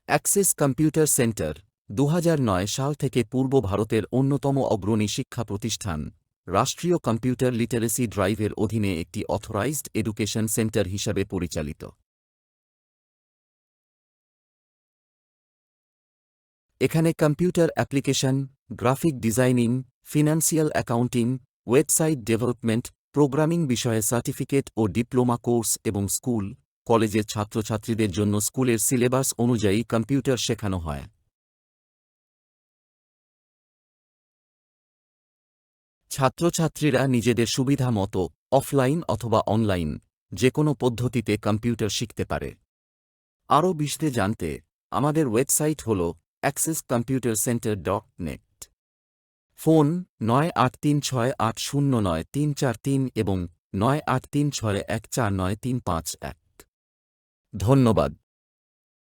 Access computer centre ২০০৯ সাল থেকে পূর্ব ভারতের অন্যতম অগ্রণী শিক্ষা প্রতিষ্ঠান, রাষ্ট্রীয় কম্পিউটার লিটারেসি ড্রাইভের অধীনে একটি অথরাইজড এডুকেশন সেন্টার হিসাবে পরিচালিত। এখানে computer application, graphic designing, financial accounting, website development, programming বিষয়ে সার্টিফিকেট ও ডিপ্লোমা কোর্স এবং স্কুল, কলেজের ছাত্রছাত্রীদের জন্য স্কুলের সিলেবাস অনুযায়ী কম্পিউটার শেখানো হয়। ছাত্রছাত্রীরা নিজেদের সুবিধা মতো অফলাইন অথবা অনলাইন যে কোনো পদ্ধতিতে কম্পিউটার শিখতে পারে। আরও বিশদে জানতে আমাদের ওয়েবসাইট হল accesscomputercenter.net। ফোন ৯৮৩৬৮০৯৩৪৩ এবং ৯৮৩৬১৪৯৩৫১। ধন্যবাদ।